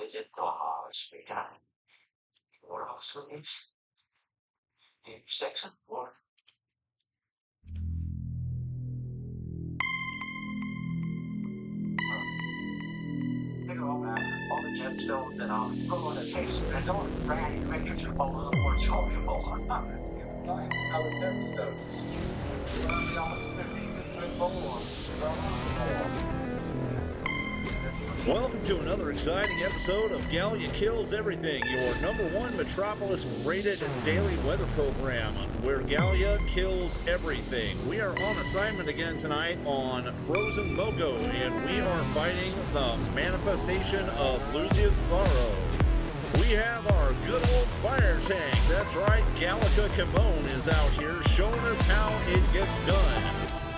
projectiles began for also is in section 4. All the gemstones and all go on the cases and all the brand pictures of all the words talking about like our gemstones. The opportunity to more. Welcome to another exciting episode of Gallica Kills Everything, your #1 Metropolis-rated daily weather program, where Gallica kills everything. We are on assignment again tonight on frozen Mogo, and we are fighting the manifestation of Luzia's sorrow. We have our good old fire tank. That's right, Gallica Kimone is out here showing us how it gets done.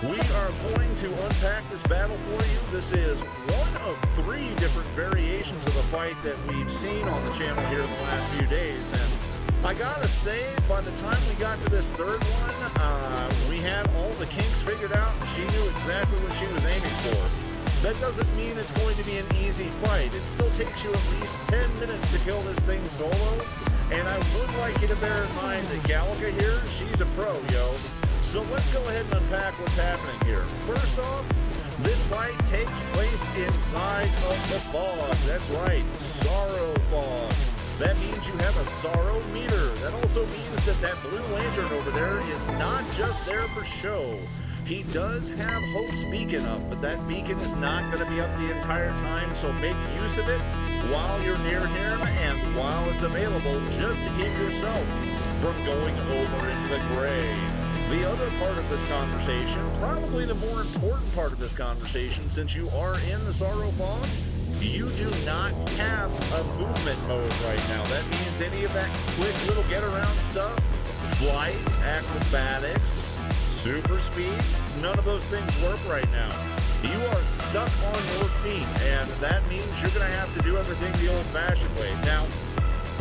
We are going to unpack this battle for you. This is one of 3 different variations of the fight that we've seen on the channel here in the last few days. And I gotta say, by the time we got to this third one, we had all the kinks figured out and she knew exactly what she was aiming for. That doesn't mean it's going to be an easy fight. It still takes you at least 10 minutes to kill this thing solo. And I would like you to bear in mind that Gallica here, she's a pro, yo. So let's go ahead and unpack what's happening here. First off, this fight takes place inside of the fog. That's right, sorrow fog. That means you have a sorrow meter. That also means that that blue lantern over there is not just there for show. He does have Hope's beacon up, but that beacon is not going to be up the entire time, so make use of it while you're near him and while it's available, just to keep yourself from going over into the gray. The other part of this conversation, probably the more important part of this conversation, since you are in the sorrow fog, you do not have a movement mode right now. That means any of that quick little get around stuff, flight, acrobatics, super speed, none of those things work right now. You are stuck on your feet, and that means you're going to have to do everything the old-fashioned way. Now,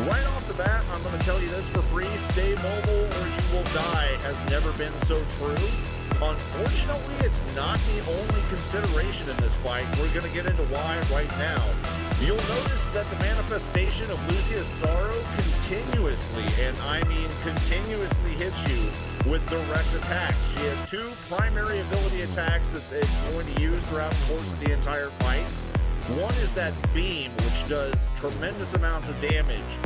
right off the bat, I'm going to tell you this for free: stay mobile or you will die has never been so true. Unfortunately, it's not the only consideration in this fight. We're going to get into why right now. You'll notice that the manifestation of Luzia's sorrow continuously, and I mean continuously, hits you with direct attacks. She has 2 primary ability attacks that it's going to use throughout the course of the entire fight. One is that beam, which does tremendous amounts of damage.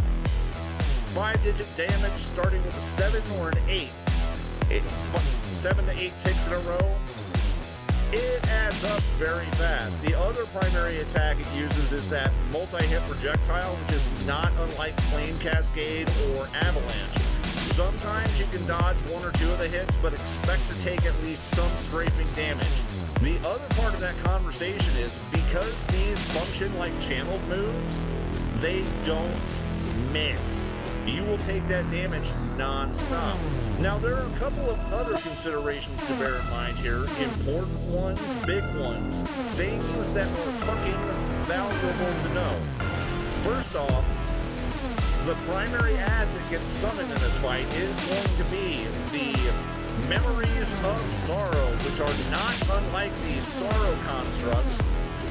5-digit damage starting with a 7 or an 8. 7 to 8 ticks in a row. It adds up very fast. The other primary attack it uses is that multi-hit projectile, which is not unlike Flame Cascade or Avalanche. Sometimes you can dodge 1 or 2 of the hits, but expect to take at least some strafing damage. The other part of that conversation is, because these function like channeled moves, they don't miss. You will take that damage non-stop. Now, there are a couple of other considerations to bear in mind here. Important ones, big ones, things that are fucking valuable to know. First off, the primary ad that gets summoned in this fight is going to be the Memories of Sorrow, which are not unlike the Sorrow constructs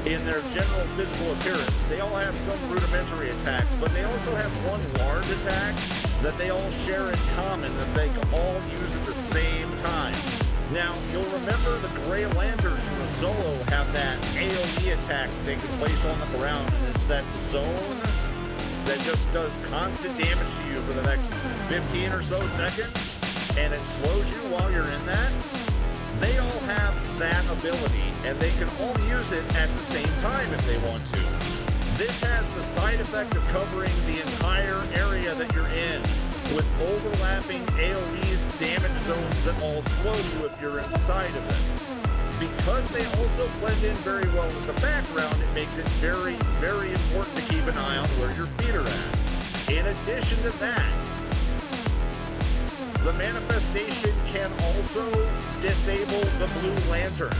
in their general physical appearance. They all have some rudimentary attacks, but they also have one large attack that they all share in common that they all use at the same time. Now, you'll remember the Gray Lanterns from the solo have that AoE attack they can place on the ground, and it's that zone that just does constant damage to you for the next 15 or so seconds, and it slows you while you're in that. They all have that ability, and they can all use it at the same time if they want to. This has the side effect of covering the entire area that you're in, with overlapping AoE damage zones that all slow you if you're inside of them. Because they also blend in very well with the background, it makes it very, very important to keep an eye on where your feet are at. In addition to that, the manifestation can also disable the blue lantern.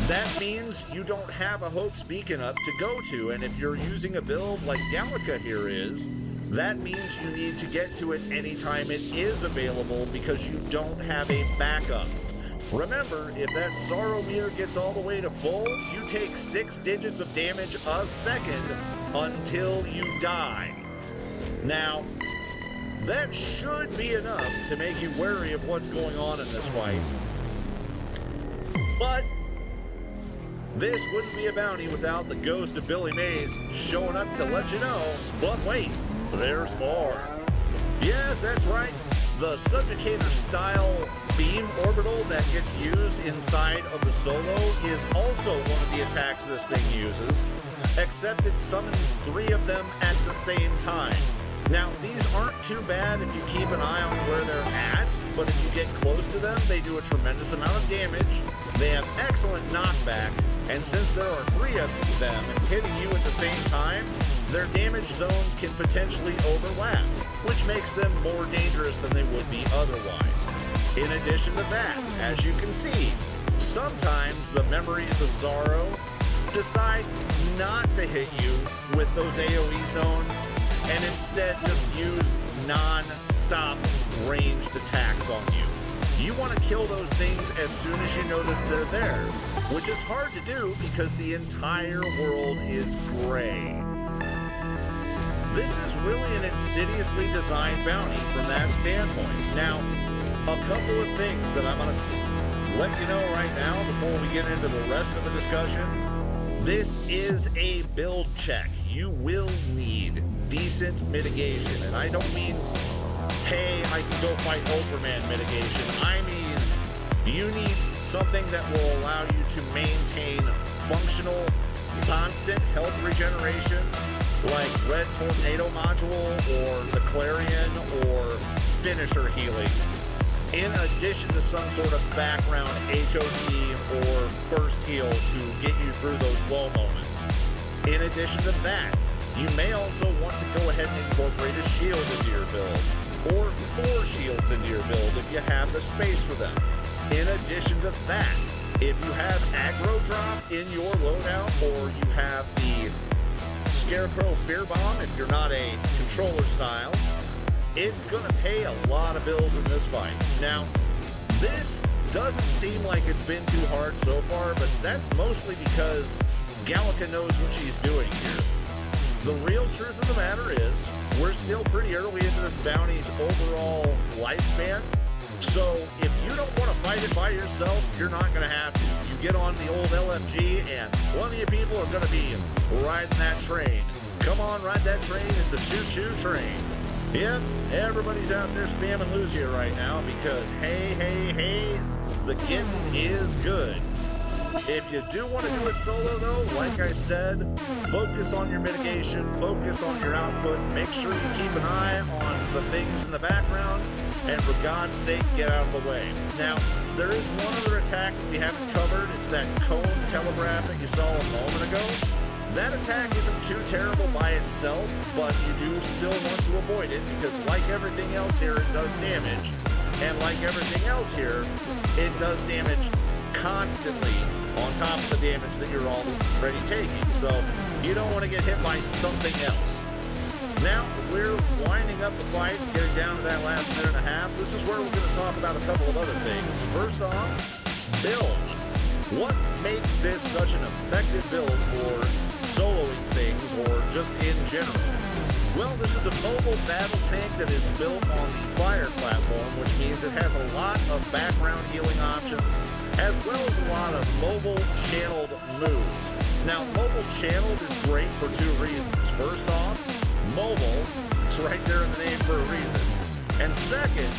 That means you don't have a Hope's beacon up to go to, and if you're using a build like Gallica here is, that means you need to get to it anytime it is available because you don't have a backup. Remember, if that sorrow meter gets all the way to full, you take 6 digits of damage a second until you die. Now, that should be enough to make you wary of what's going on in this fight. But this wouldn't be a bounty without the ghost of Billy Mays showing up to let you know. But wait, there's more. Yes, that's right. The Subjugator style beam orbital that gets used inside of the solo is also one of the attacks this thing uses, except it summons 3 of them at the same time. Now, these aren't too bad if you keep an eye on where they're at, but if you get close to them, they do a tremendous amount of damage. They have excellent knockback, and since there are 3 of them hitting you at the same time, their damage zones can potentially overlap, which makes them more dangerous than they would be otherwise. In addition to that, as you can see, sometimes the memories of Zorro decide not to hit you with those AoE zones and instead just use non-stop ranged attacks on you. You want to kill those things as soon as you notice they're there, which is hard to do because the entire world is gray. This is really an insidiously designed bounty from that standpoint. Now, a couple of things that I'm going to let you know right now before we get into the rest of the discussion. This is a build check. You will need decent mitigation, and I don't mean, hey, I can go fight Ultraman mitigation. I mean, you need something that will allow you to maintain functional, constant health regeneration, like Red Tornado Module or the Clarion or Finisher Healing, in addition to some sort of background HOT or burst heal to get you through those low moments. In addition to that, you may also want to go ahead and incorporate a shield into your build, or 4 shields into your build if you have the space for them. In addition to that, if you have aggro drop in your loadout, or you have the Scarecrow Fear Bomb if you're not a controller style, it's going to pay a lot of bills in this fight. Now, this doesn't seem like it's been too hard so far, but that's mostly because Gallica knows what she's doing here. The real truth of the matter is, we're still pretty early into this bounty's overall lifespan, so if you don't want to fight it by yourself, you're not going to have to. You get on the old LFG, and plenty of people are going to be riding that train. Come on, ride that train. It's a choo-choo train. Yep, everybody's out there spamming Luzia right now because, hey, the getting is good. If you do want to do it solo, though, like I said, focus on your mitigation, focus on your output, make sure you keep an eye on the things in the background, and for God's sake, get out of the way. Now, there is one other attack that we haven't covered. It's that cone telegraph that you saw a moment ago. That attack isn't too terrible by itself, but you do still want to avoid it because like everything else here, it does damage. And like everything else here, it does damage constantly on top of the damage that you're already taking. So you don't want to get hit by something else. Now, we're winding up the fight, getting down to that last minute and a half. This is where we're going to talk about a couple of other things. First off, build. What makes this such an effective build for soloing things or just in general? Well, this is a mobile battle tank that is built on the fire platform, which means it has a lot of background healing options, as well as a lot of mobile channeled moves. Now, mobile channeled is great for 2 reasons. First off, mobile, it's right there in the name for a reason. And second,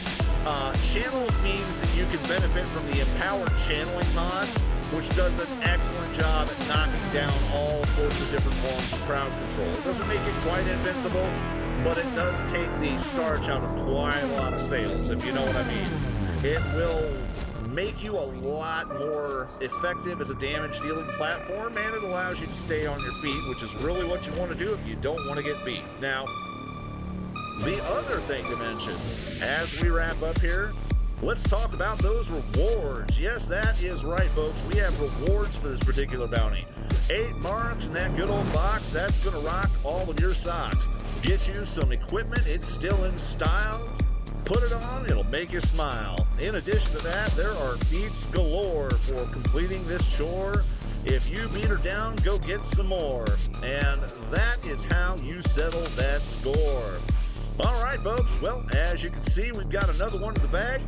channeled means that you can benefit from the empowered channeling mod, which does an excellent job at knocking down all sorts of different forms of crowd control. It doesn't make it quite invincible, but it does take the starch out of quite a lot of sales, if you know what I mean. It will make you a lot more effective as a damage-dealing platform, and it allows you to stay on your feet, which is really what you want to do if you don't want to get beat. Now, the other thing to mention, as we wrap up here, let's talk about those rewards. Yes, that is right, folks. We have rewards for this particular bounty. 8 marks in that good old box. That's going to rock all of your socks. Get you some equipment. It's still in style. Put it on, it'll make you smile. In addition to that, there are beats galore for completing this chore. If you beat her down, go get some more. And that is how you settle that score. All right, folks. Well, as you can see, we've got another one in the bag.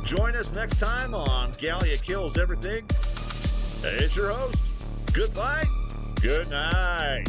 Join us next time on Gallia Kills Everything. It's your host. Good fight. Good night.